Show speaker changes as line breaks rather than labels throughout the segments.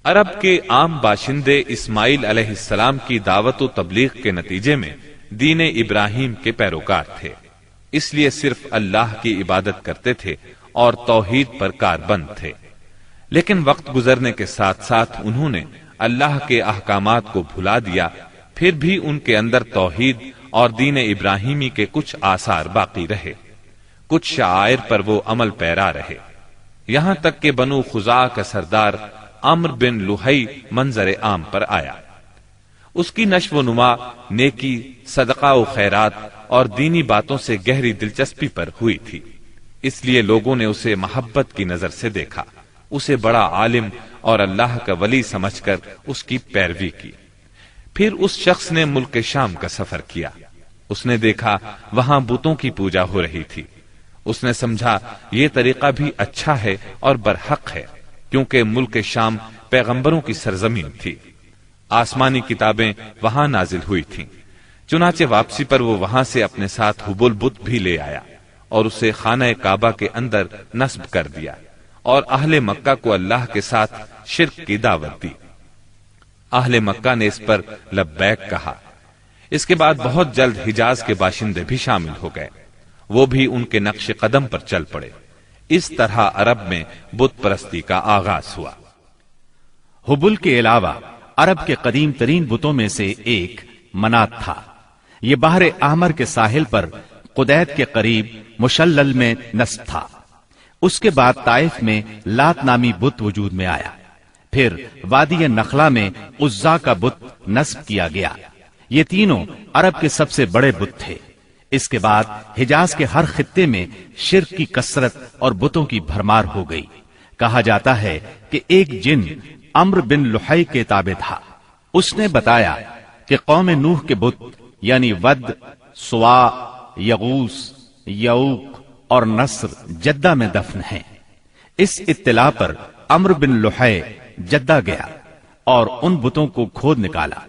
عرب کے عام باشندے اسماعیل علیہ السلام کی دعوت و تبلیغ کے نتیجے میں دین ابراہیم کے پیروکار تھے، اس لیے صرف اللہ کی عبادت کرتے تھے اور توحید پر کاربند تھے۔ لیکن وقت گزرنے کے ساتھ ساتھ انہوں نے اللہ کے احکامات کو بھلا دیا، پھر بھی ان کے اندر توحید اور دین ابراہیمی کے کچھ آثار باقی رہے، کچھ شعائر پر وہ عمل پیرا رہے، یہاں تک کہ بنو خزاعہ کا سردار عمرو بن لحی منظر عام پر آیا۔ اس کی نشو و نما نیکی، صدقہ و خیرات اور دینی باتوں سے گہری دلچسپی پر ہوئی تھی، اس لیے لوگوں نے اسے محبت کی نظر سے دیکھا، اسے بڑا عالم اور اللہ کا ولی سمجھ کر اس کی پیروی کی۔ پھر اس شخص نے ملک شام کا سفر کیا، اس نے دیکھا وہاں بتوں کی پوجا ہو رہی تھی، اس نے سمجھا یہ طریقہ بھی اچھا ہے اور برحق ہے، کیونکہ ملک شام پیغمبروں کی سرزمین تھی، آسمانی کتابیں وہاں نازل ہوئی تھیں، چنانچہ واپسی پر وہ وہاں سے اپنے ساتھ حبل بت بھی لے آیا اور اسے خانہ کعبہ کے اندر نصب کر دیا اور اہل مکہ کو اللہ کے ساتھ شرک کی دعوت دی۔ اہل مکہ نے اس پر لبیک کہا۔ اس کے بعد بہت جلد حجاز کے باشندے بھی شامل ہو گئے، وہ بھی ان کے نقش قدم پر چل پڑے۔ اس طرح عرب میں بت پرستی کا آغاز ہوا۔
حبل کے علاوہ عرب کے قدیم ترین بتوں میں سے ایک منات تھا۔ یہ بحر احمر کے ساحل پر قدید کے قریب مشلل میں نصب تھا۔ اس کے بعد طائف میں لات نامی بت وجود میں آیا، پھر وادی نخلا میں عزا کا بت نصب کیا گیا۔ یہ تینوں عرب کے سب سے بڑے بت تھے۔ اس کے بعد حجاز کے ہر خطے میں شرک کی کثرت اور بتوں کی بھرمار ہو گئی۔ کہا جاتا ہے کہ ایک جن عمرو بن لحی کے تابع تھا، اس نے بتایا کہ قوم نوح کے بت یعنی ود، سوا، یغوث، یعوق اور نصر جدہ میں دفن ہیں۔ اس اطلاع پر عمرو بن لحی جدہ گیا اور ان بتوں کو کھود نکالا،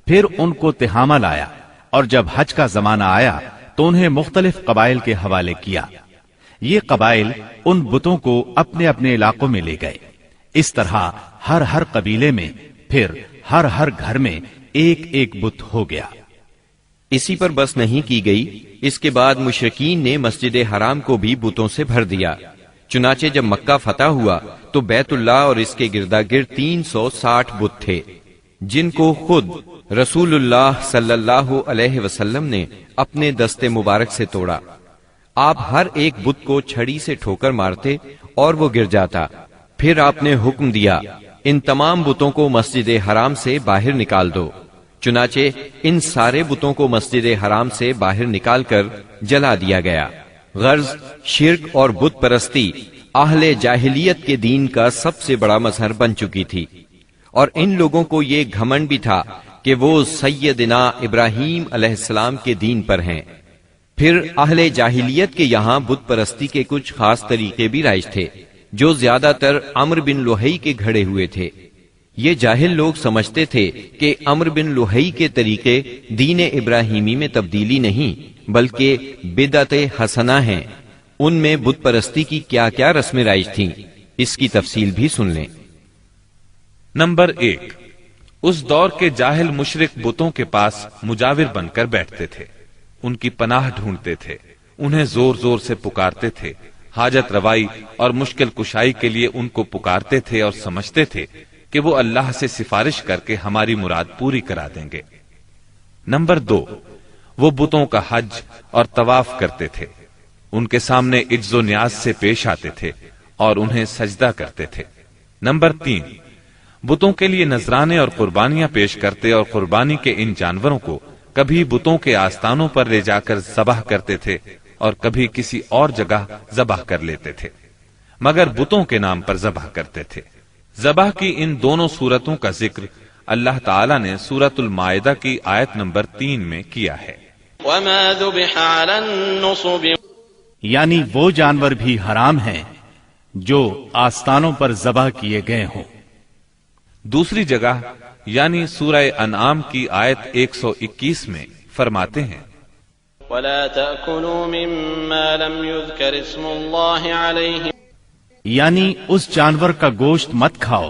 پھر ان کو تہامہ لایا، اور جب حج کا زمانہ آیا تو انہیں مختلف قبائل کے حوالے کیا۔ یہ قبائل ان بتوں کو اپنے اپنے علاقوں میں لے گئے۔ اس طرح ہر قبیلے میں پھر ہر گھر میں ایک ایک بت ہو گیا۔
اسی پر بس نہیں کی گئی، اس کے بعد مشرکین نے مسجد حرام کو بھی بتوں سے بھر دیا۔ چنانچہ جب مکہ فتح ہوا تو بیت اللہ اور اس کے گردا گرد 360 بت تھے، جن کو خود رسول اللہ صلی اللہ علیہ وسلم نے اپنے دست مبارک سے توڑا۔ آپ ہر ایک بت کو چھڑی سے ٹھوکر مارتے اور وہ گر جاتا۔ پھر آپ نے حکم دیا، ان تمام بتوں کو مسجد حرام سے باہر نکال دو۔ چنانچہ ان سارے بتوں کو مسجد حرام سے باہر نکال کر جلا دیا گیا۔ غرض شرک اور بت پرستی اہل جاہلیت کے دین کا سب سے بڑا مظہر بن چکی تھی، اور ان لوگوں کو یہ گھمنڈ بھی تھا کہ وہ سیدنا ابراہیم علیہ السلام کے دین پر ہیں۔ پھر اہل جاہلیت کے یہاں بت پرستی کے کچھ خاص طریقے بھی رائج تھے، جو زیادہ تر عمرو بن لحی کے گھڑے ہوئے تھے۔ یہ جاہل لوگ سمجھتے تھے کہ عمرو بن لحی کے طریقے دین ابراہیمی میں تبدیلی نہیں بلکہ بدعت حسنہ ہیں۔ ان میں بت پرستی کی کیا کیا رسمیں رائج تھیں، اس کی تفصیل بھی سن لیں۔
نمبر 1، اس دور کے جاہل مشرک بتوں کے پاس مجاور بن کر بیٹھتے تھے، ان کی پناہ ڈھونڈتے تھے، انہیں زور زور سے پکارتے تھے، حاجت روائی اور مشکل کشائی کے لیے ان کو پکارتے تھے اور سمجھتے تھے کہ وہ اللہ سے سفارش کر کے ہماری مراد پوری کرا دیں گے۔ نمبر 2، وہ بتوں کا حج اور طواف کرتے تھے، ان کے سامنے عجز و نیاز سے پیش آتے تھے اور انہیں سجدہ کرتے تھے۔ نمبر 3، بتوں کے لیے نذرانے اور قربانیاں پیش کرتے اور قربانی کے ان جانوروں کو کبھی بتوں کے آستانوں پر لے جا کر ذبح کرتے تھے اور کبھی کسی اور جگہ ذبح کر لیتے تھے، مگر بتوں کے نام پر ذبح کرتے تھے۔ ذبح کی ان دونوں صورتوں کا ذکر اللہ تعالی نے سورۃ المائدہ کی آیت نمبر 3 میں کیا ہے۔
وَمَا ذُبِحَ عَلَى النُّصُبِ،
یعنی وہ جانور بھی حرام ہیں جو آستانوں پر ذبح کیے گئے ہوں۔
دوسری جگہ یعنی سورہ انعام کی آیت 121 میں فرماتے ہیں،
وَلَا تَأْكُلُوا مِمَّا لَمْ يُذْكَرِ اسْمُ اللَّهِ عَلَيْهِ،
یعنی اس جانور کا گوشت مت کھاؤ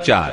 4,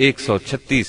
136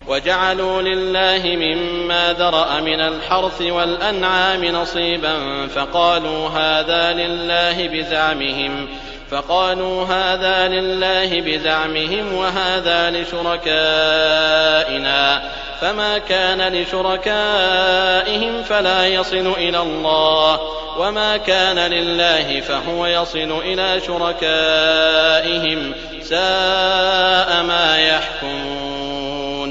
وَجَعَلُوا لِلَّهِ مِمَّا ذَرَأَ مِنَ الْحَرْثِ وَالْأَنْعَامِ نَصِيبًا فَقَالُوا هَذَا لِلَّهِ بِزَعْمِهِمْ وَهَذَا لِشُرَكَائِنَا فَمَا كَانَ لِشُرَكَائِهِمْ فَلَا يَصِلُ إِلَى اللَّهِ وَمَا كَانَ لِلَّهِ فَهُوَ يَصِلُ إِلَى شُرَكَائِهِمْ سَاءَ مَا يَحْكُمُونَ۔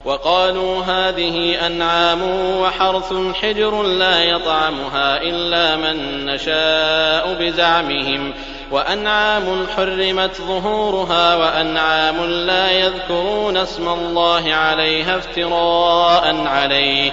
وَقَالُوا هَذِهِ أَنْعَامٌ وَحَرْثٌ حِجْرٌ لَا يَطْعَمُهَا إِلَّا مَن نَّشَاءُ بِزَعْمِهِمْ وَأَنْعَامٌ حُرِّمَتْ ظُهُورُهَا وَأَنْعَامٌ لَا يَذْكُرُونَ اسْمَ اللَّهِ عَلَيْهَا افْتِرَاءً عَلَيْهِ۔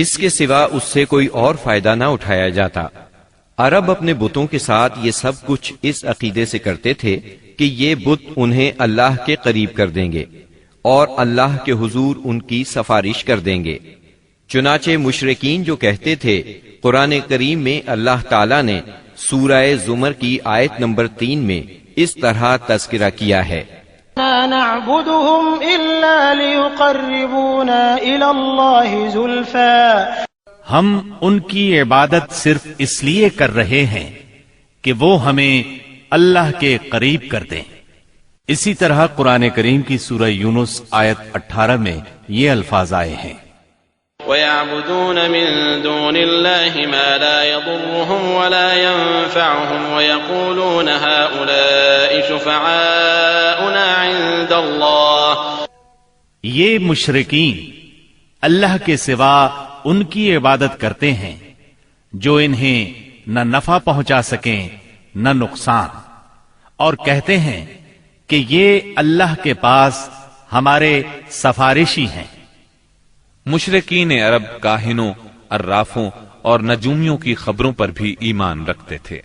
اس کے سوا اس سے کوئی اور فائدہ نہ اٹھایا جاتا۔ عرب اپنے بتوں کے ساتھ یہ سب کچھ اس عقیدے سے کرتے تھے کہ یہ بت انہیں اللہ کے قریب کر دیں گے اور اللہ کے حضور ان کی سفارش کر دیں گے۔ چنانچہ مشرکین جو کہتے تھے، قرآن کریم میں اللہ تعالیٰ نے سورہ زمر کی آیت نمبر 3 میں اس طرح تذکرہ کیا ہے،
لا نعبدهم إلا ليقربونا إلى الله زلفى،
ہم ان کی عبادت صرف اس لیے کر رہے ہیں کہ وہ ہمیں اللہ کے قریب کر دیں۔ اسی طرح قرآن کریم کی سورہ یونس آیت 18 میں یہ الفاظ آئے ہیں،
وَيَعْبُدُونَ مِن دُونِ اللَّهِ مَا لَا يَضُرُّهُمْ وَلَا يَنفَعُهُمْ وَيَقُولُونَ هَؤُلَاءِ شُفَعَاؤُنَا عِندَ اللَّهِ،
یہ مشرکین اللہ کے سوا ان کی عبادت کرتے ہیں جو انہیں نہ نفع پہنچا سکیں نہ نقصان، اور کہتے ہیں کہ یہ اللہ کے پاس ہمارے سفارشی ہیں۔
مشرکین عرب کاہنوں، عرافوں اور نجومیوں کی خبروں پر بھی ایمان رکھتے تھے۔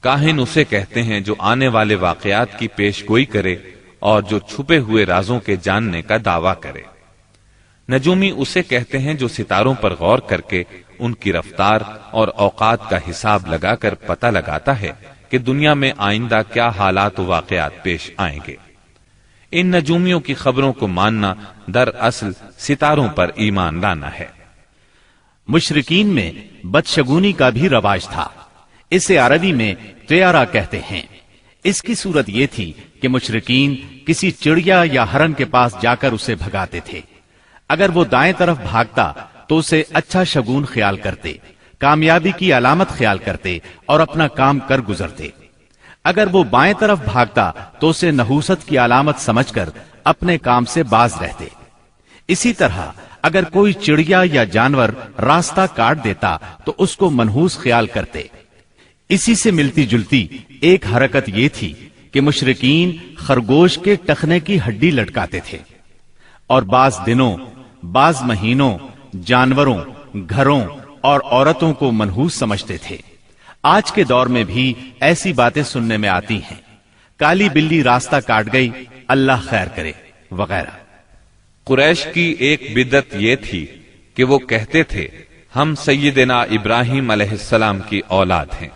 کاہن اسے کہتے ہیں جو آنے والے واقعات کی پیش گوئی کرے اور جو چھپے ہوئے رازوں کے جاننے کا دعویٰ کرے۔ نجومی اسے کہتے ہیں جو ستاروں پر غور کر کے ان کی رفتار اور اوقات کا حساب لگا کر پتہ لگاتا ہے کہ دنیا میں آئندہ کیا حالات و واقعات پیش آئیں گے۔ ان نجومیوں کی خبروں کو ماننا دراصل ستاروں پر ایمان لانا ہے۔
مشرکین میں بدشگونی کا بھی رواج تھا، اسے عربی میں طیارہ کہتے ہیں۔ اس کی صورت یہ تھی کہ مشرکین کسی چڑیا یا ہرن کے پاس جا کر اسے بھگاتے تھے۔ اگر وہ دائیں طرف بھاگتا تو اسے اچھا شگون خیال کرتے، کامیابی کی علامت خیال کرتے اور اپنا کام کر گزرتے۔ اگر وہ بائیں طرف بھاگتا تو اسے نحوست کی علامت سمجھ کر اپنے کام سے باز رہتے۔ اسی طرح اگر کوئی چڑیا یا جانور راستہ کاٹ دیتا تو اس کو منحوس خیال کرتے۔ اسی سے ملتی جلتی ایک حرکت یہ تھی کہ مشرکین خرگوش کے ٹخنے کی ہڈی لٹکاتے تھے اور بعض دنوں، بعض مہینوں، جانوروں، گھروں اور عورتوں کو منحوس سمجھتے تھے۔ آج کے دور میں بھی ایسی باتیں سننے میں آتی ہیں، کالی بلی راستہ کاٹ گئی، اللہ خیر کرے وغیرہ۔
قریش کی ایک بدعت یہ تھی کہ وہ کہتے تھے ہم سیدنا ابراہیم علیہ السلام کی اولاد ہیں،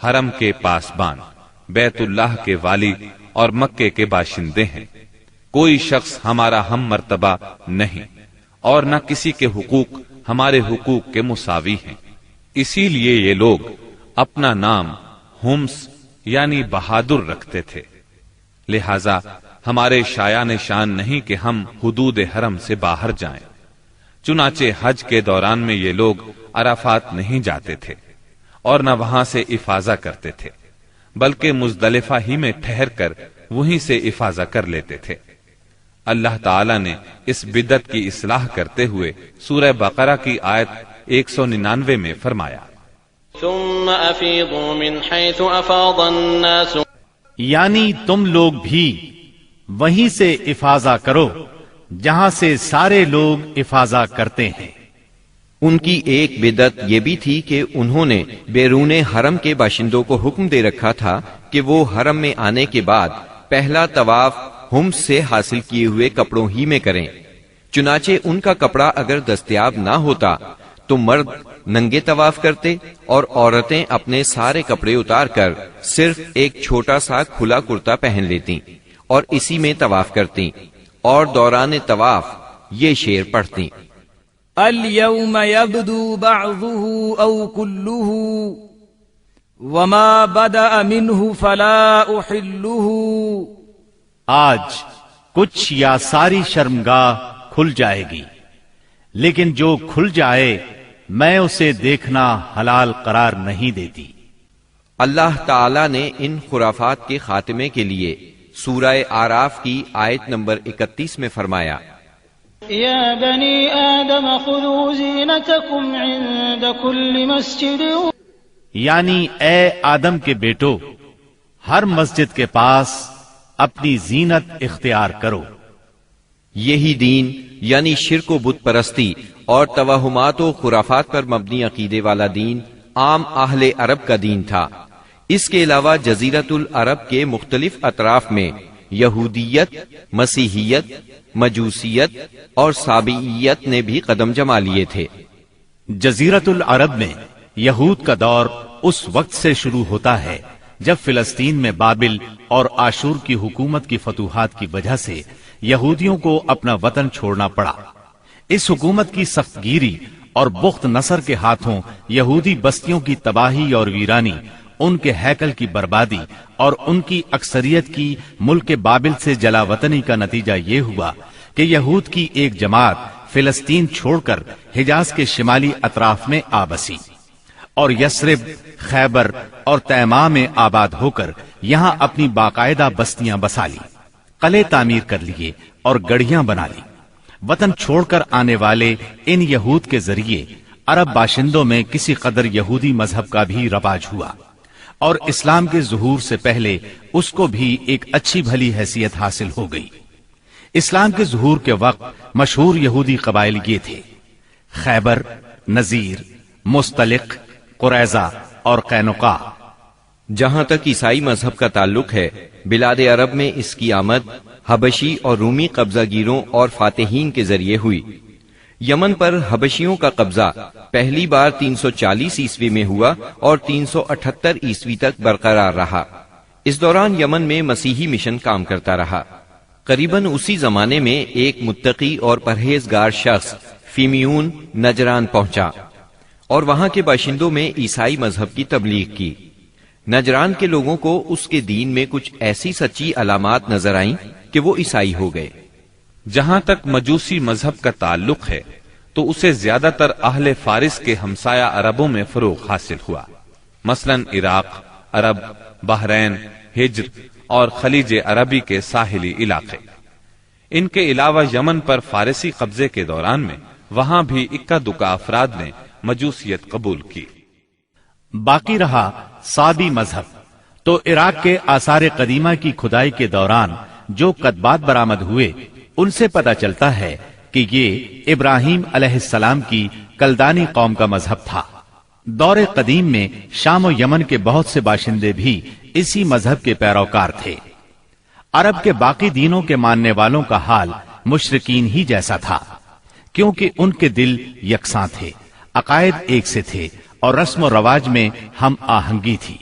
حرم کے پاسبان، بیت اللہ کے والی اور مکے کے باشندے ہیں۔ کوئی شخص ہمارا ہم مرتبہ نہیں اور نہ کسی کے حقوق ہمارے حقوق کے مساوی ہیں۔ اسی لیے یہ لوگ اپنا نام ہمس یعنی بہادر رکھتے تھے، لہذا ہمارے شایان شان نہیں کہ ہم حدود حرم سے باہر جائیں۔ چنانچہ حج کے دوران میں یہ لوگ عرفات نہیں جاتے تھے اور نہ وہاں سے افاضہ کرتے تھے، بلکہ مزدلفہ ہی میں ٹھہر کر وہیں سے افاضہ کر لیتے تھے۔ اللہ تعالی نے اس بدعت کی اصلاح کرتے ہوئے سورہ بقرہ کی آیت 199 میں فرمایا،
ثم افیضوا من حیث افاض الناس،
یعنی تم لوگ بھی وہیں سے افاضہ کرو جہاں سے سارے لوگ افاضہ کرتے ہیں۔
ان کی ایک بدعت یہ بھی تھی کہ انہوں نے بیرون حرم کے باشندوں کو حکم دے رکھا تھا کہ وہ حرم میں آنے کے بعد پہلا طواف ہم سے حاصل کیے ہوئے کپڑوں ہی میں کریں۔ چنانچہ ان کا کپڑا اگر دستیاب نہ ہوتا تو مرد ننگے طواف کرتے اور عورتیں اپنے سارے کپڑے اتار کر صرف ایک چھوٹا سا کھلا کرتا پہن لیتی اور اسی میں طواف کرتی اور دوران طواف یہ شعر پڑھتی،
اليوم يبدو بعضه أو كله وما بدأ منه فلا أحله،
آج کچھ یا ساری شرمگاہ کھل جائے گی، لیکن جو کھل جائے میں اسے دیکھنا حلال قرار نہیں دیتی۔
اللہ تعالی نے ان خرافات کے خاتمے کے لیے سورہ آراف کی آیت نمبر 31 میں فرمایا،
یا بنی آدم خذوا زینتکم عند کل مسجد،
یعنی اے آدم کے بیٹو ہر مسجد کے پاس اپنی زینت اختیار کرو۔
یہی دین یعنی شرک و بت پرستی اور توہمات و خرافات پر مبنی عقیدے والا دین عام اہل عرب کا دین تھا۔ اس کے علاوہ جزیرۃ العرب کے مختلف اطراف میں یہودیت، مسیحیت، مجوسیت اور سابعیت نے بھی قدم جما لیے تھے۔
جزیرۃ العرب میں یہود کا دور اس وقت سے شروع ہوتا ہے جب فلسطین میں بابل اور آشور کی حکومت کی فتوحات کی وجہ سے یہودیوں کو اپنا وطن چھوڑنا پڑا۔ اس حکومت کی سخت گیری اور بخت نصر کے ہاتھوں یہودی بستیوں کی تباہی اور ویرانی، ان کے ہیکل کی بربادی اور ان کی اکثریت کی ملک بابل سے جلا وطنی کا نتیجہ یہ ہوا کہ یہود کی ایک جماعت فلسطین چھوڑ کر حجاز کے شمالی اطراف میں آ بسی اور یثرب، خیبر اور تیماء میں آباد ہو کر یہاں اپنی باقاعدہ بستیاں بسا لی، قلعے تعمیر کر لیے اور گڑھیاں بنا لی۔ وطن چھوڑ کر آنے والے ان یہود کے ذریعے عرب باشندوں میں کسی قدر یہودی مذہب کا بھی رواج ہوا اور اسلام کے ظہور سے پہلے اس کو بھی ایک اچھی بھلی حیثیت حاصل ہو گئی۔ اسلام کے ظہور کے وقت مشہور یہودی قبائل یہ تھے: خیبر، نذیر، مستلق، قریظہ اور قینقاع۔
جہاں تک عیسائی مذہب کا تعلق ہے، بلاد عرب میں اس کی آمد حبشی اور رومی قبضہ گیروں اور فاتحین کے ذریعے ہوئی۔ یمن پر حبشیوں کا قبضہ پہلی بار 340 عیسوی میں ہوا اور 378 عیسوی تک برقرار رہا۔ اس دوران یمن میں مسیحی مشن کام کرتا رہا۔ قریباً اسی زمانے میں ایک متقی اور پرہیزگار شخص فیمیون نجران پہنچا اور وہاں کے باشندوں میں عیسائی مذہب کی تبلیغ کی۔ نجران کے لوگوں کو اس کے دین میں کچھ ایسی سچی علامات نظر آئیں کہ وہ عیسائی ہو گئے۔
جہاں تک مجوسی مذہب کا تعلق ہے تو اسے زیادہ تر اہل فارس کے ہمسایہ عربوں میں فروغ حاصل ہوا، مثلا عراق، عرب، بحرین، ہجر اور خلیج عربی کے ساحلی علاقے۔ ان کے علاوہ یمن پر فارسی قبضے کے دوران میں وہاں بھی اکا دکا افراد نے مجوسیت قبول کی۔
باقی رہا سابی مذہب، تو عراق کے آثار قدیمہ کی کھدائی کے دوران جو کتبات برآمد ہوئے ان سے پتہ چلتا ہے کہ یہ ابراہیم علیہ السلام کی کلدانی قوم کا مذہب تھا۔ دور قدیم میں شام و یمن کے بہت سے باشندے بھی اسی مذہب کے پیروکار تھے۔ عرب کے باقی دینوں کے ماننے والوں کا حال مشرکین ہی جیسا تھا، کیونکہ ان کے دل یکساں تھے، عقائد ایک سے تھے اور رسم و رواج میں ہم آہنگی تھی۔